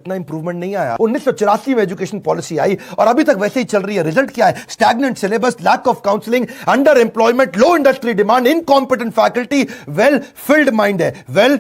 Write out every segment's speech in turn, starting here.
इतना इंप्रूवमेंट नहीं आया। 1984 में एजुकेशन पॉलिसी आई और अभी तक वैसे ही चल रही है। रिजल्ट क्या है? Stagnant syllabus, lack of counselling, under employment, low industry demand, incompetent faculty, well filled mind है, वेल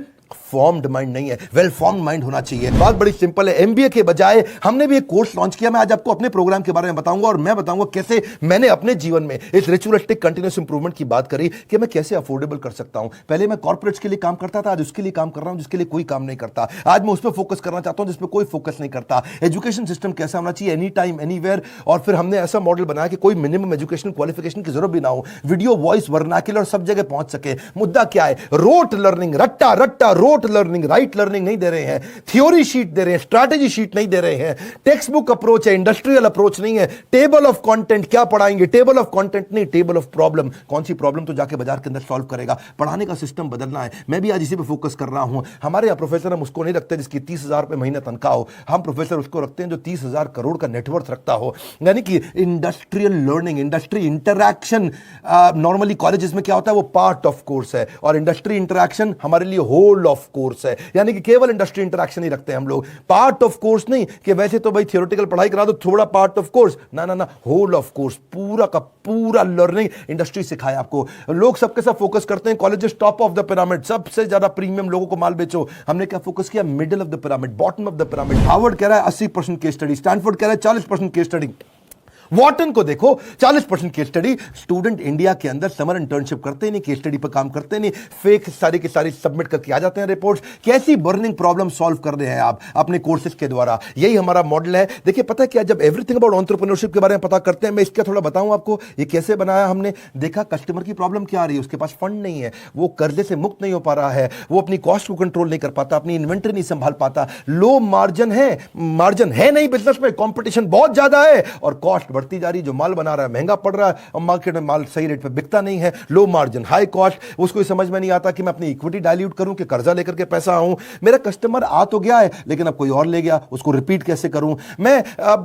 फॉर्म्ड माइंड नहीं है, वेल फॉर्म्ड माइंड होना चाहिए। बात बड़ी सिंपल है। एमबीए के बजाय हमने भी एक कोर्स लॉन्च किया। मैं आज आपको अपने प्रोग्राम के बारे में बताऊंगा और मैं बताऊंगा कैसे मैंने अपने जीवन में इस रिचुअलिस्टिक कंटीन्यूअस इंप्रूवमेंट की बात करी कि मैं कैसे अफोर्डेबल कर सकता हूं। पहले मैं कॉर्पोरेट्स के लिए काम करता था, आज उसके लिए काम कर रहा हूं जिसके लिए कोई काम नहीं करता। आज मैं उस पर फोकस करना चाहता हूं जिस पर कोई फोकस नहीं करता। एजुकेशन सिस्टम कैसा होना चाहिए, एनी टाइम एनीवेयर। और फिर हमने ऐसा मॉडल बनाया कि कोई मिनिमम एजुकेशन क्वालिफिकेशन की जरूरत भी ना हो, वीडियो वॉइस वर्नाक्युलर सब जगह पहुंच सके। मुद्दा क्या है? रोट लर्निंग, रट्टा रट्टा रोट लर्निंग, राइट लर्निंग नहीं दे रहे हैं, थ्योरी शीट दे रहे हैं, स्ट्रैटेजी शीट नहीं दे रहे हैं, टेक्स्ट बुक अप्रोच है, इंडस्ट्रियल अप्रोच नहीं है। टेबल ऑफ कंटेंट क्या पढ़ाएंगे? टेबल ऑफ कंटेंट नहीं, टेबल ऑफ प्रॉब्लम। कौन सी प्रॉब्लम तो जाके बाजार के अंदर सॉल्व करेगा। पढ़ाने का सिस्टम बदलना है। मैं भी आज इसी पे फोकस कर रहा हूं। हमारे यहाँ प्रोफेसर हम उसको नहीं रखते जिसकी 30,000 रुपए महीने तनख्वाह हो। हम प्रोफेसर उसको रखते हैं जो 30,000 करोड़ का नेटवर्थ रखता हो। यानी कि industrial learning, industry interaction. Normally colleges में क्या होता है, वो पार्ट ऑफ कोर्स है और इंडस्ट्री इंटरैक्शन हमारे लिए होल ऑफ कोर्स है। यानी कि केवल इंडस्ट्री इंटरैक्शन ही रखते हैं हम लोग, पार्ट ऑफ कोर्स नहीं कि वैसे तो भाई थियोरेटिकल पढ़ाई करा दो, थोड़ा पार्ट ऑफ कोर्स। ना ना ना, होल ऑफ कोर्स, पूरा का पूरा लर्निंग इंडस्ट्री सिखाए आपको। लोग सबके साथ फोकस करते हैं colleges top of the pyramid, सबसे ज्यादा प्रीमियम लोगों को माल बेचो। हमने क्या फोकस किया? Middle of the pyramid, bottom of the pyramid. Harvard कह रहा है 80% केस स्टडी, स्टैनफोर्ड कह रहा है 40% केस स्टडी। वॉटन को देखो 40% केस स्टडी। स्टूडेंट इंडिया के अंदर समर इंटर्नशिप करते नहीं, केस स्टडी पर काम करते नहीं, फेक सारी की सारी सबमिट करके आ जाते हैं रिपोर्ट्स। कैसी बर्निंग प्रॉब्लम सॉल्व कर रहे हैं आप अपने कोर्सेज के द्वारा। यही हमारा मॉडल है। देखिए पता क्या, जब एवरीथिंग अबाउट एंटरप्रेन्योरशिप के बारे में पता करते हैं, मैं इसका थोड़ा बताऊं आपको ये कैसे बनाया हमने। देखा कस्टमर की प्रॉब्लम क्या आ रही है, उसके पास फंड नहीं है, वो कर्जे से मुक्त नहीं हो पा रहा है, वो अपनी कॉस्ट को कंट्रोल नहीं कर पाता, अपनी इन्वेंटरी नहीं संभाल पाता, लो मार्जिन है नहीं बिजनेस में, कॉम्पिटिशन बहुत ज्यादा है और कॉस्ट बढ़ती जा रही, जो माल बना रहा है महंगा पड़ रहा है और मार्केट में माल सही रेट पे बिकता नहीं है, लो मार्जिन हाई कॉस्ट। उसको समझ में नहीं आता कि मैं अपनी इक्विटी डाइल्यूट करूं कि कर्जा लेकर के पैसा आऊं। मेरा कस्टमर आ तो गया है लेकिन अब कोई और ले गया, उसको रिपीट कैसे करूं। मैं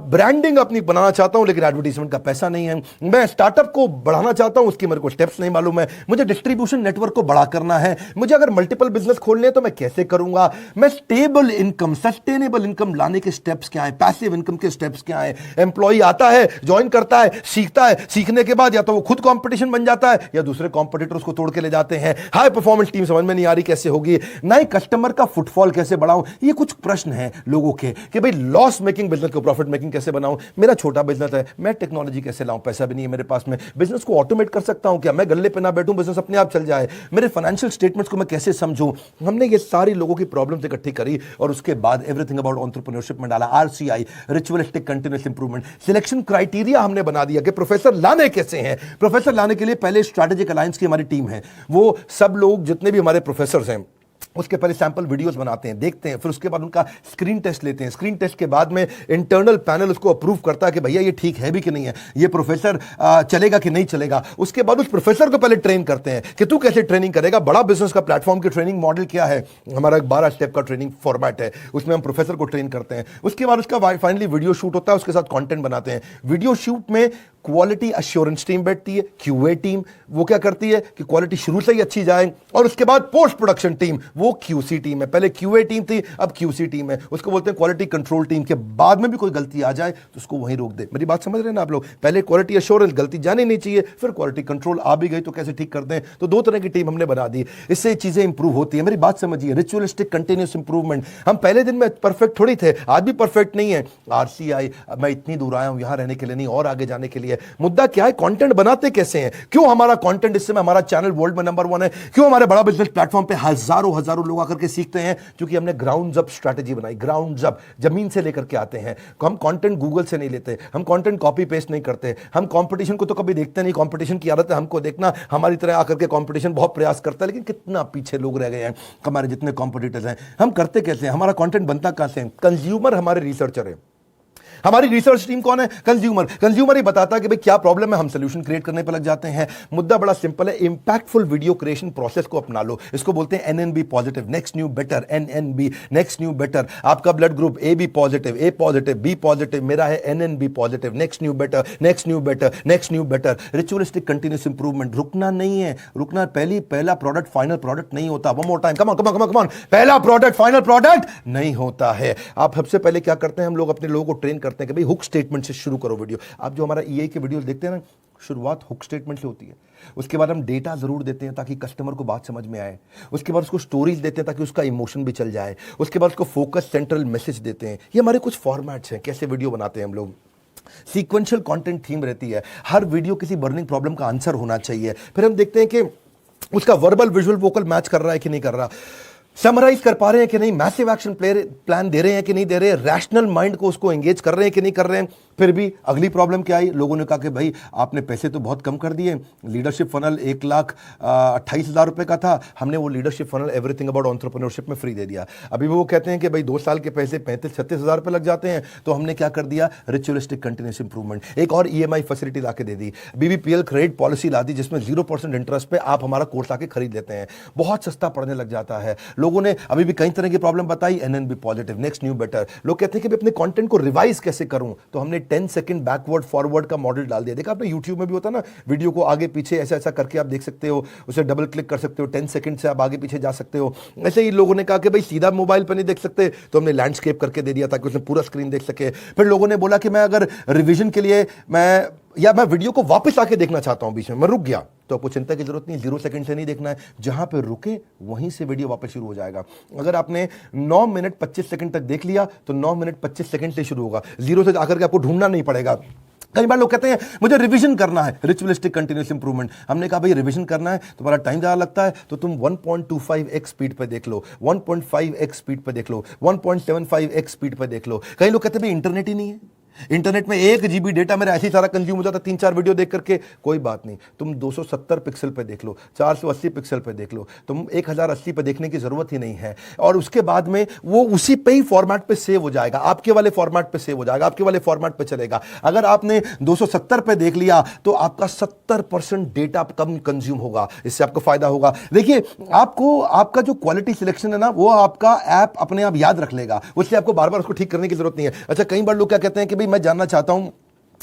ब्रांडिंग अपनी बनाना चाहता हूं लेकिन एडवर्टाइजमेंट का पैसा नहीं है। मैं स्टार्टअप को बढ़ाना चाहता हूं, उसकी मेरे को स्टेप्स नहीं मालूम है। मुझे डिस्ट्रीब्यूशन नेटवर्क को बड़ा करना है, मुझे अगर मल्टीपल बिजनेस खोलने हैं तो मैं कैसे करूंगा। मैं स्टेबल इनकम, सस्टेनेबल इनकम लाने के स्टेप्स क्या है, पैसिव इनकम के स्टेप्स क्या है। एम्प्लॉय आता है, ज्वाइन करता है, सीखता है, सीखने के बाद या तो वो खुद कंपटीशन बन जाता है या दूसरे कॉम्पिटिटर्स को तोड़ के ले जाते हैं। हाई परफॉर्मेंस टीम समझ में नहीं आ रही कैसे होगी, ना ही कस्टमर का फुटफॉल कैसे बढ़ाऊं। ये कुछ प्रश्न हैं लोगों के कि भाई लॉस मेकिंग बिजनेस को प्रॉफिट मेकिंग कैसे बनाऊं। मेरा छोटा बिजनेस है, मैं टेक्नोलॉजी कैसे लाऊं, पैसा भी नहीं है मेरे पास में। बिजनेस को ऑटोमेट कर सकता हूं क्या, मैं गल्ले पे ना बैठूं, बिजनेस अपने आप चल जाए। मेरे फाइनेंशियल स्टेटमेंट्स को मैं कैसे समझूं। हमने ये सारी लोगों की प्रॉब्लम्स इकट्ठी करी और उसके बाद एवरीथिंग अबाउट एंटरप्रेन्योरशिप में डाला। RCI, ritualistic continuous improvement. Selection criteria हमने बना दिया कि प्रोफेसर लाने कैसे हैं। प्रोफेसर लाने के लिए पहले स्ट्रैटेजिक अलायंस की हमारी टीम है, वो सब लोग जितने भी हमारे प्रोफेसर हैं उसके पहले सैंपल वीडियोस बनाते हैं, देखते हैं, फिर उसके बाद उनका स्क्रीन टेस्ट लेते हैं। स्क्रीन टेस्ट के बाद में इंटरनल पैनल उसको अप्रूव करता है कि भैया ये ठीक है भी कि नहीं है, ये प्रोफेसर चलेगा कि नहीं चलेगा। उसके बाद उस प्रोफेसर को पहले ट्रेन करते हैं कि तू कैसे ट्रेनिंग करेगा। बड़ा बिजनेस का प्लेटफॉर्म की ट्रेनिंग मॉडल क्या है, हमारा एक 12 स्टेप का ट्रेनिंग फॉर्मेट है, उसमें हम प्रोफेसर को ट्रेन करते हैं। उसके बाद उसका फाइनली वीडियो शूट होता है, उसके साथ कॉन्टेंट बनाते हैं। वीडियो शूट में क्वालिटी अश्योरेंस टीम बैठती है, क्यूए टीम, वो क्या करती है कि क्वालिटी शुरू से ही अच्छी जाए। और उसके बाद पोस्ट प्रोडक्शन टीम, वो क्यूसी टीम है। पहले क्यूए टीम थी, अब क्यूसी टीम है। उसको बोलते हैं क्वालिटी कंट्रोल टीम। के बाद में भी कोई गलती आ जाए तो उसको वहीं रोक दे। मेरी बात समझ रहे हैं ना आप लोग। पहले क्वालिटी अश्योरेंस, गलती जानी नहीं चाहिए, फिर क्वालिटी कंट्रोल आ भी गई तो कैसे ठीक कर दें। तो दो तरह की टीम हमने बना दी, इससे चीजें इंप्रूव होती है। मेरी बात समझिए, रिचुअलिस्टिक कंटीन्यूअस इंप्रूवमेंट। हम पहले दिन में परफेक्ट थोड़ी थे, आज भी परफेक्ट नहीं है। आरसीआई, मैं इतनी दूर आया हूं यहां रहने के लिए नहीं, और आगे जाने के लिए। मुद्दा क्या है, कंटेंट बनाते कैसे हैं। क्यों हमारा कंटेंट, इस समय हमारा चैनल वर्ल्ड में नंबर 1 है। क्यों हमारे बड़ा बिजनेस प्लेटफॉर्म पे हजारों लोग आकर के सीखते हैं, क्योंकि हमने ग्राउंड अप स्ट्रेटजी बनाई। ग्राउंड अप, जमीन से लेकर के आते हैं। हम कंटेंट गूगल से नहीं लेते, हम कंटेंट कॉपी पेस्ट नहीं करते। हम कंपटीशन को तो कभी देखते नहीं, कंपटीशन की आदत है हमको देखना। हमारी तरह आकर के कंपटीशन बहुत प्रयास करता है, लेकिन कितना पीछे लोग रह गए हैं हमारे जितने कॉम्पिटिटर्स हैं। हम करते कैसे हैं, हमारा कंटेंट बनता कहां से है। कंज्यूमर हमारे रिसर्चर है। हमारी रिसर्च टीम कौन है? कंज्यूमर ही बताता है कि भाई क्या प्रॉब्लम है, हम सोल्यूशन क्रिएट करने पर लग जाते हैं। मुद्दा बड़ा सिंपल है, इंपैक्टफुल वीडियो क्रिएशन प्रोसेस को अपना लो। इसको बोलते हैं NNB positive, next new better, NNB next new better. आपका blood group A B positive, A positive, B positive, मेरा है NNB positive, next new better, next new better, next new better. Ritualistic continuous improvement, रुकना नहीं है। रुकना, पहला product final product नहीं होता। One more time, come on come on come on, पहला प्रोडक्ट फाइनल प्रोडक्ट नहीं होता है। आप सबसे पहले क्या करते हैं, हम लोग अपने लोगों को ट्रेन करते हैं कि भाई हुक स्टेटमेंट से शुरू करो वीडियो। आप जो हमारा ईआई के वीडियो देखते हैं ना, शुरुआत हुक स्टेटमेंट से होती है। उसके बाद हम डेटा जरूर देते हैं ताकि कस्टमर को बात समझ में आए। उसके बाद उसको स्टोरीज देते हैं ताकि उसका इमोशन भी चल जाए। उसके बाद उसको फोकस सेंट्रल मैसेज देते हैं। ये हमारे कुछ फॉर्मेट्स हैं कैसे वीडियो बनाते हैं हम लोग। सीक्वेंशियल कंटेंट थीम रहती है, हर वीडियो किसी बर्निंग प्रॉब्लम का आंसर होना चाहिए। फिर हम देखते हैं कि उसका वर्बल विजुअल वोकल मैच कर रहा है कि नहीं कर रहा, समराइज कर पा रहे हैं कि नहीं, मैसिव एक्शन प्लान दे रहे हैं कि नहीं दे रहे, रैशनल माइंड को उसको एंगेज कर रहे हैं कि नहीं कर रहे हैं। फिर भी अगली प्रॉब्लम क्या आई, लोगों ने कहा कि भाई आपने पैसे तो बहुत कम कर दिए, लीडरशिप फनल 1,28,000 रुपए का था, हमने वो leadership funnel everything about entrepreneurship में फ्री दे दिया। अभी वो कहते हैं कि भाई 2 साल के पैसे 35-36 हज़ार रुपए लग जाते हैं। तो हमने क्या कर दिया, रिचुअलिस्टिक कंटिन्यूस इंप्रूवमेंट, एक और ईएमआई फैसिलिटी ला के दे दी, बीबीपीएल क्रेडिट पॉलिसी ला दी, जिसमें 0% इंटरेस्ट पे आप हमारा कोर्स आके खरीद लेते हैं। बहुत सस्ता पड़ने लग जाता है। लोगों ने अभी भी कई तरह की प्रॉब्लम बताई, NNB positive, next new better. लोग कहते हैं कि अपने कंटेंट को रिवाइज कैसे करूं, तो हमने 10 सेकंड बैकवर्ड फॉरवर्ड का मॉडल डाल दिया। देखा आपने यूट्यूब में भी होता है ना, वीडियो को आगे पीछे ऐसा ऐसा करके आप देख सकते हो, उसे डबल क्लिक कर सकते हो, 10 सेकंड से आप आगे पीछे जा सकते हो। ऐसे ही लोगों ने कहा कि भाई सीधा मोबाइल पर नहीं देख सकते, तो हमने लैंडस्केप करके दे दिया ताकि उसने पूरा स्क्रीन देख सके। फिर लोगों ने बोला कि मैं अगर रिविजन के लिए मैं वीडियो को वापस आके देखना चाहता हूं, बीच में मैं रुक गया, तो आपको चिंता की जरूरत नहीं, 0 सेकंड से नहीं देखना है, जहां पे रुके वहीं से वीडियो वापस शुरू हो जाएगा। अगर आपने 9 मिनट 25 सेकंड तक देख लिया तो 9 मिनट 25 सेकंड से शुरू होगा, 0 से आकर के आपको ढूंढना नहीं पड़ेगा। कई बार लोग कहते हैं मुझे रिवीजन करना है, रिचुअलिस्टिक कंटीन्यूअस इंप्रूवमेंट। हमने कहा भाई रिवीजन करना है, तुम्हारा टाइम ज़्यादा लगता है तो तुम 1.25x स्पीड पे देख लो, 1.5x स्पीड पे देख लो, 1.75x स्पीड पे देख लो। कई लोग कहते हैं भाई इंटरनेट ही नहीं है, इंटरनेट में 1 GB डेटा मेरा ऐसे ही सारा कंज्यूम हो जाता, 3-4 वीडियो देख करके। कोई बात नहीं, तुम 270 पिक्सल पे देख लो, 480 पिक्सल पे देख लो, तुम 1080 पे देखने की जरूरत ही नहीं है। और उसके बाद में वो उसी पे ही फॉर्मेट पे सेव हो जाएगा, आपके वाले फॉर्मेट पे सेव हो जाएगा, आपके वाले फॉर्मेट पे चलेगा। अगर आपने 270 पे देख लिया तो आपका 70% डेटा कम कंज्यूम होगा, इससे आपको फायदा होगा। देखिए आपको आपका जो क्वालिटी सिलेक्शन है ना, वो आपका ऐप अपने आप याद रख लेगा, उससे आपको बार बार उसको ठीक करने की जरूरत नहीं है। अच्छा, कई बार लोग क्या कहते हैं कि मैं जानना चाहता हूं,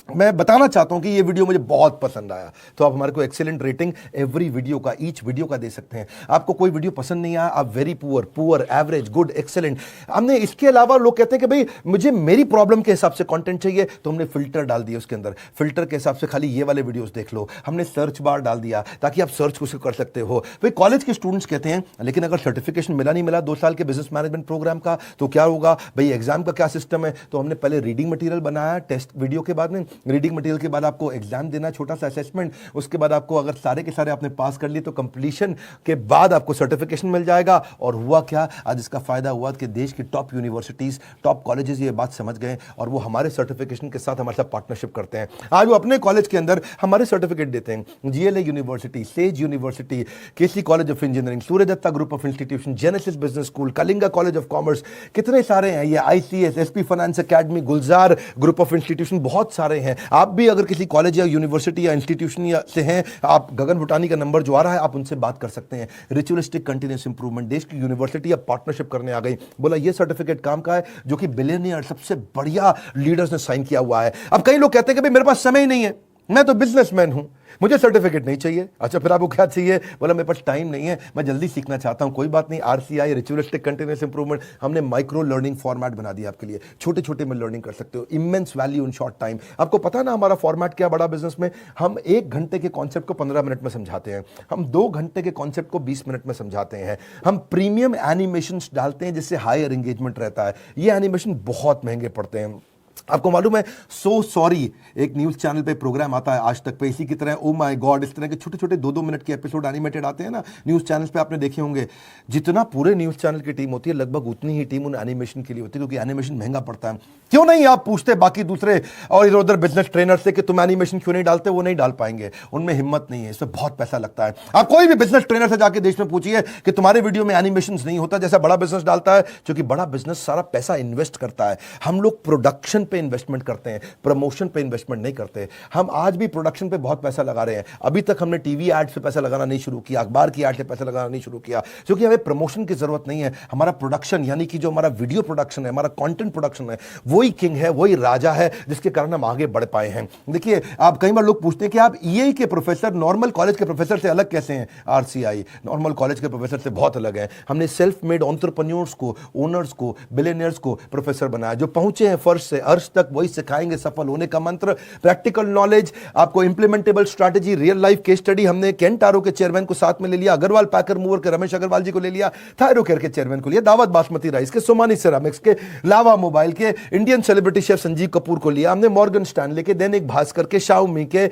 मैं बताना चाहता हूं कि ये वीडियो मुझे बहुत पसंद आया, तो आप हमारे को एक्सीलेंट रेटिंग एवरी वीडियो का, ईच वीडियो का दे सकते हैं। आपको कोई वीडियो पसंद नहीं आया, आप very poor, poor, average, good, excellent. हमने इसके अलावा लोग कहते हैं कि भाई मुझे मेरी प्रॉब्लम के हिसाब से कंटेंट चाहिए, तो हमने फिल्टर डाल दिया उसके अंदर, फिल्टर के हिसाब से खाली ये वाले वीडियोस देख लो। हमने सर्च बार डाल दिया ताकि आप सर्च कुछ कर सकते हो। भाई कॉलेज के स्टूडेंट्स कहते हैं लेकिन अगर सर्टिफिकेशन मिला नहीं मिला 2 साल के बिजनेस मैनेजमेंट प्रोग्राम का, तो क्या होगा भाई, एग्जाम का क्या सिस्टम है। तो हमने पहले रीडिंग मटेरियल बनाया, टेस्ट वीडियो के बाद में रीडिंग मटेरियल के बाद आपको एग्जाम देना, छोटा सा असेसमेंट। उसके बाद आपको अगर सारे के सारे आपने पास कर लिए तो कंप्लीशन के बाद आपको सर्टिफिकेशन मिल जाएगा। और हुआ क्या, आज इसका फायदा हुआ कि देश की टॉप यूनिवर्सिटीज, टॉप कॉलेजेस ये बात समझ गए और वो हमारे सर्टिफिकेशन के साथ हमारे साथ पार्टनरशिप करते हैं। आज वो अपने कॉलेज के अंदर हमारे सर्टिफिकेट देते हैं। GLA university, Sage university, KC college of engineering, Surya Datta group of institution, Genesis business school, Kalinga college of commerce, कितने सारे हैं ये, ICS, SP finance academy, Gulzar group of institution, बहुत सारे हैं। आप भी अगर किसी कॉलेज या यूनिवर्सिटी या इंस्टीट्यूशन से हैं, आप गगन भुटानी का नंबर जो आ रहा है, आप उनसे बात कर सकते हैं। रिचुअलिस्टिक कंटीन्यूअस इंप्रूवमेंट, देश की यूनिवर्सिटी अब पार्टनरशिप करने आ गई। बोला ये सर्टिफिकेट काम का है, जो कि बिलियनियर, सबसे बढ़िया लीडर्स ने साइन किया हुआ है। अब कई लोग कहते हैं कि भाई मेरे पास समय ही नहीं है, मैं तो बिजनेसमैन हूं, मुझे सर्टिफिकेट नहीं चाहिए। अच्छा, फिर आपको क्या चाहिए? बोला मेरे पास टाइम नहीं है, मैं जल्दी सीखना चाहता हूं। कोई बात नहीं, आरसीआई, रिचुअलिस्टिक कंटीन्यूअस इंप्रूवमेंट, हमने माइक्रो लर्निंग फॉर्मेट बना दिया आपके लिए। छोटे छोटे में लर्निंग कर सकते हो, immense value in short time. आपको पता ना हमारा फॉर्मेट क्या, बड़ा बिजनेस में हम 1 घंटे के कॉन्सेप्ट को 15 मिनट में समझाते हैं, हम 2 घंटे के कॉन्सेप्ट को 20 मिनट में समझाते हैं। हम प्रीमियम एनिमेशन डालते हैं जिससे हायर एंगेजमेंट रहता है। ये एनिमेशन बहुत महंगे पड़ते हैं। आपको मालूम है, सो सॉरी एक न्यूज चैनल पे प्रोग्राम आता है आज तक पे, इसी की तरह ओ माय गॉड, इस तरह के छोटे छोटे 2-2 मिनट के एपिसोड एनिमेटेड आते हैं ना न्यूज चैनल्स पे, आपने देखे होंगे। जितना पूरे न्यूज चैनल की टीम होती है, लगभग उतनी ही टीम उन एनिमेशन के लिए होती है, क्योंकि एनिमेशन महंगा पड़ता है। क्यों नहीं आप पूछते बाकी दूसरे और इधर उधर बिजनेस ट्रेनर से कि तुम एनिमेशन क्यों नहीं डालते, वो नहीं डाल पाएंगे, उनमें हिम्मत नहीं है, इसमें बहुत पैसा लगता है। आप कोई भी बिजनेस ट्रेनर से जाके देश में पूछिए कि तुम्हारे वीडियो में एनिमेशन नहीं होता जैसा बड़ा बिजनेस डालता है, क्योंकि बड़ा बिजनेस सारा पैसा इन्वेस्ट करता है। हम लोग प्रोडक्शन प्रोडक्शन पे इन्वेस्टमेंट करते हैं, प्रमोशन पे इन्वेस्टमेंट नहीं करते। हम आज भी प्रोडक्शन पे बहुत पैसा लगा रहे हैं। अभी तक हमने टीवी एड्स पे पैसा लगाना नहीं शुरू किया, अखबार की एड पे पैसा लगाना नहीं शुरू किया, क्योंकि हमें प्रमोशन की जरूरत नहीं है। हमारा प्रोडक्शन यानी कि जो हमारा वीडियो प्रोडक्शन है, हमारा कंटेंट प्रोडक्शन है, वही किंग है, वही राजा है, जिसके कारण हम आगे बढ़ पाए हैं। देखिए, आप कई बार लोग पूछते हैं कि आप ईए के प्रोफेसर नॉर्मल कॉलेज के प्रोफेसर से अलग कैसे हैं? आरसीआई नॉर्मल कॉलेज के प्रोफेसर से बहुत अलग है। हमने सेल्फ मेड एंटरप्रेन्योर्स को, ओनर्स को, बिलियनियर्स को प्रोफेसर बनाया, जो पहुंचे हैं फर्श से अर्श तक, वही सिखाएंगे सफल होने का मंत्र, प्रैक्टिकल नॉलेज, आपको implementable strategy, real life case study. हमने केंटारो के चेयरमैन को साथ में ले लिया, अग्रवाल पैकर मूवर के रमेश अग्रवाल जी को ले लिया, थायरोकेयर के चेयरमैन को लिया, दावत बासमती राइस के, सोमानी सिरामिक्स के, लावा मोबाइल के, Indian celebrity chef Sanjeev Kapoor को लिया हमने, मॉर्गन स्टैनले के, दैनिक भास्कर के, शाओमी के,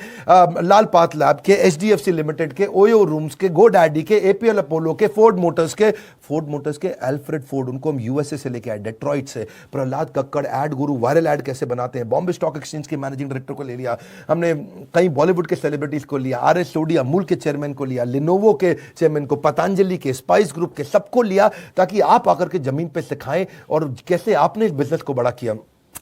लाल पाथ लैब के, एचडीएफसी लिमिटेड के, ओयो रूम्स के, गो डैडी के, एपीएल अपोलो के, फोर्ड मोटर्स के एल्फ्रेड फोर्ड, उनको हम यूएसए से लेके आए, डेट्रॉइट से। प्रहलाद कक्कड़ एड गुरु, वायरल एड कैसे बनाते हैं, बॉम्बे स्टॉक एक्सचेंज के मैनेजिंग डायरेक्टर को ले लिया हमने, कई बॉलीवुड के सेलिब्रिटीज को लिया, आरएस सोडी अमूल के चेयरमैन को लिया, लिनोवो के चेयरमैन को, पतंजलि के, स्पाइस ग्रुप के, सबको लिया, ताकि आप आकर के जमीन पे सिखाएं और कैसे आपने इस बिजनेस को बड़ा किया।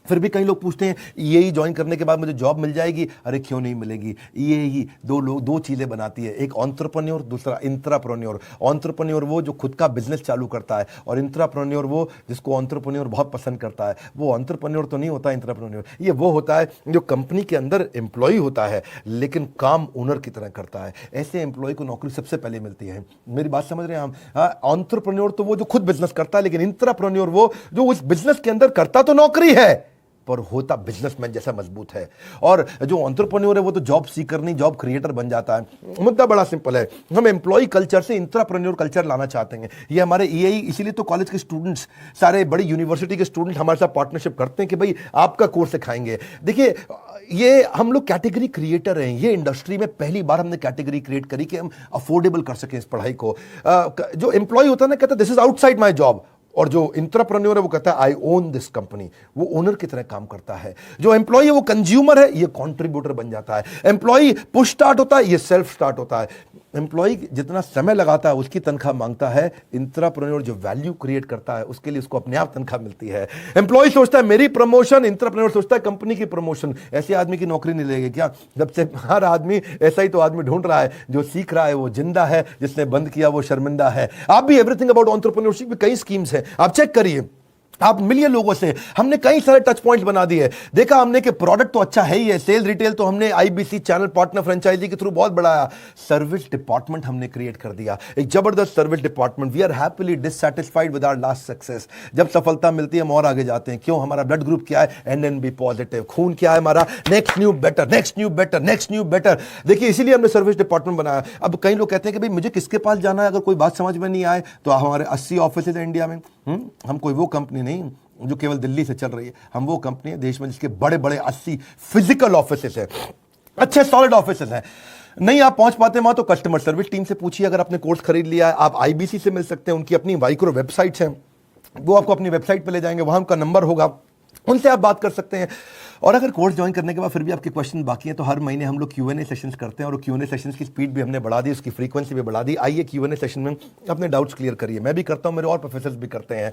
फिर भी कई लोग पूछते हैं ईएई ज्वाइन करने के बाद मुझे जॉब मिल जाएगी? अरे क्यों नहीं मिलेगी। ईएई दो चीजें बनाती है, एक एंटरप्रेन्योर, दूसरा इंट्राप्रेन्योर। एंटरप्रेन्योर वो जो खुद का बिजनेस चालू करता है, और इंट्राप्रेन्योर वो जिसको एंटरप्रेन्योर बहुत पसंद करता है। वो एंटरप्रेन्योर तो नहीं होता इंट्राप्रेन्योर, ये वो होता है जो कंपनी के अंदर एम्प्लॉय होता है लेकिन काम ओनर की तरह करता है। ऐसे एम्प्लॉय को नौकरी सबसे पहले मिलती है। मेरी बात समझ रहे हैं आप? एंटरप्रेन्योर तो वो जो खुद बिजनेस करता है, लेकिन इंट्राप्रेन्योर वो जो उस बिजनेस के अंदर करता तो नौकरी है पर होता बिजनेसमैन जैसा मजबूत है। और जो एंटरप्रेन्योर है वो तो जॉब सीकर नहीं, जॉब क्रिएटर बन जाता है। मुद्दा बड़ा सिंपल है, हम एम्प्लॉय कल्चर से इंट्राप्रेन्योर कल्चर लाना चाहते हैं। ये हमारे ईएई, इसीलिए तो कॉलेज के स्टूडेंट्स, सारे बड़ी यूनिवर्सिटी के स्टूडेंट हमारे साथ पार्टनरशिप करते हैं कि भाई आपका कोर्स सिखाएंगे। देखिए, ये हम लोग कैटेगरी क्रिएटर हैं। ये इंडस्ट्री में पहली बार हमने कैटेगरी क्रिएट करी कि हम अफोर्डेबल कर सकें इस पढ़ाई को। जो एम्प्लॉय होता है ना, कहता है this is outside my job, और जो इंट्राप्रेन्योर है वो कहता है आई ओन दिस कंपनी, वो ओनर की तरह काम करता है। जो एम्प्लॉय है वो कंज्यूमर है, ये कंट्रीब्यूटर बन जाता है। एम्प्लॉय पुश स्टार्ट होता है, ये सेल्फ स्टार्ट होता है। एम्प्लॉय जितना समय लगाता है उसकी तनख्वाह मांगता है, इंट्राप्रेन्योर जो वैल्यू क्रिएट करता है उसके लिए उसको अपने आप तनख्वाह मिलती है। एम्प्लॉय सोचता है मेरी प्रमोशन, इंट्राप्रेन्योर सोचता है कंपनी की प्रमोशन। ऐसे आदमी की नौकरी नहीं लगेगी क्या? सबसे हर आदमी ऐसा ही तो आदमी ढूंढ रहा है, जो सीख रहा है वो जिंदा है, जिसने बंद किया वो शर्मिंदा है। आप भी एवरीथिंग अबाउट एंटरप्रेन्योरशिप में कई स्कीम्स हैं, आप चेक करिए। आप मिलिए लोगों से, हमने कई सारे टच पॉइंट्स बना दिए। देखा हमने कि प्रोडक्ट तो अच्छा है ही है, सेल रिटेल तो हमने आईबीसी चैनल पार्टनर फ्रेंचाइजी के थ्रू बहुत बढ़ाया। सर्विस डिपार्टमेंट हमने क्रिएट कर दिया, एक जबरदस्त service department. We are happily dissatisfied with our last success. जब सफलता मिलती है हम और आगे जाते हैं। क्यों? हमारा ब्लड ग्रुप क्या है? NNB positive. खून क्या है हमारा? Next new better, next new better, next new better. देखिए, इसीलिए हमने सर्विस डिपार्टमेंट बनाया। अब कई लोग कहते हैं कि भाई मुझे किसके पास जाना है अगर कोई बात समझ में नहीं आए, तो हमारे 80 ऑफिस है इंडिया में। हम कोई वो कंपनी नहीं जो केवल दिल्ली से चल रही है, हम वो कंपनी है देश में जिसके बड़े बड़े 80 फिजिकल ऑफिसेस हैं, अच्छे सॉलिड ऑफिसेस हैं। नहीं आप पहुंच पाते वहां तो कस्टमर सर्विस टीम से पूछिए। अगर आपने कोर्स खरीद लिया है, आप आईबीसी से मिल सकते हैं, उनकी अपनी माइक्रो वेबसाइट्स हैं, वो आपको अपनी वेबसाइट पे ले जाएंगे, वहां उनका नंबर होगा, उनसे आप बात कर सकते हैं। और अगर कोर्स ज्वाइन करने के बाद फिर भी आपके क्वेश्चन बाकी हैं तो हर महीने हम लोग Q&A सेशंस करते हैं, और Q&A सेशंस की स्पीड भी हमने बढ़ा दी, उसकी फ्रीक्वेंसी भी बढ़ा दी। आइए Q&A सेशन में अपने डाउट्स क्लियर करिए। मैं भी करता हूं, मेरे और प्रोफेसर्स भी करते हैं।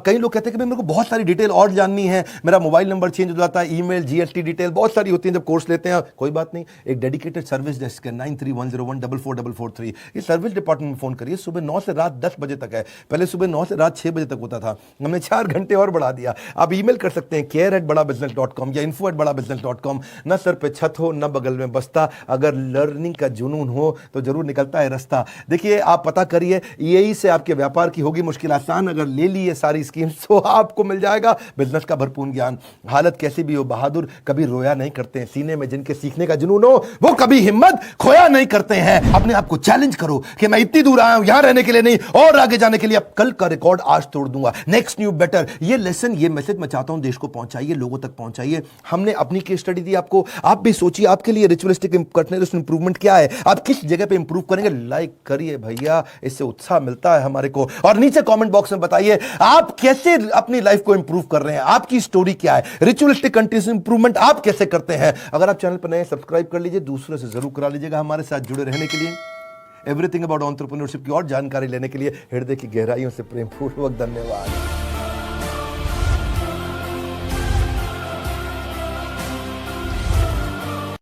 कई लोग कहते हैं कि भाई मेरे को बहुत सारी डिटेल और जाननी है, मेरा मोबाइल नंबर चेंज हो जाता है, ईमेल, जीएसटी डिटेल बहुत सारी होती है जब कोर्स लेते हैं। कोई बात नहीं, एक डेडिकेटेड सर्विस डेस्क है 9310144443। ये सर्विस डिपार्टमेंट में फोन करिए। सुबह 9 से रात 10 बजे तक है, पहले सुबह 9 से रात 6 बजे तक होता था, हमने 4 घंटे और बढ़ा दिया। आप ईमेल कर सकते हैं care@badabusiness.com या info@badabusiness.com। न सर पे छत हो न बगल में बस्ता, अगर लर्निंग का जुनून हो तो जरूर निकलता है रास्ता। देखिए, आप पता करिए, ईएई से आपके व्यापार की होगी मुश्किल आसान। अगर ले ली ये सारी स्कीम्स तो आपको मिल जाएगा बिजनेस का भरपूर ज्ञान। हालत कैसी भी हो, बहादुर कभी रोया नहीं करते हैं। सीने में जिनके सीखने का जुनून हो वो कभी हिम्मत खोया नहीं करते हैं। अपने आप को चैलेंज करो कि मैं इतनी दूर आया हूं यहां रहने के लिए नहीं, और आगे जाने के लिए। अब कल का रिकॉर्ड आज तोड़ दूंगा, नेक्स्ट न्यू बेटर। ये लेसन, ये मैसेज मैं चाहता हूं देश को पहुंचाइए, लोगों तक पहुंचाइए। हमने अपनी केस स्टडी दी आपको, आप भी सोचिए आपके लिए रिचुअलिस्टिक कंटीन्यूअस इंप्रूवमेंट क्या है, आप किस जगह पे इंप्रूव करेंगे। लाइक करिए भैया, इससे उत्साह मिलता है हमारे को। और नीचे कमेंट बॉक्स में बताइए आप कैसे अपनी लाइफ को इंप्रूव कर रहे हैं, आपकी स्टोरी क्या है, रिचुअलिस्टिक कंटीन्यूअस इंप्रूवमेंट आप कैसे करते हैं। अगर आप चैनल पर नए, सब्सक्राइब कर लीजिए, दूसरों से जरूर करा लीजिएगा हमारे साथ जुड़े रहने के लिए। एवरीथिंग अबाउट एंटरप्रेन्योरशिप की और जानकारी लेने के लिए हृदय की गहराइयों से प्रेमपूर्वक धन्यवाद।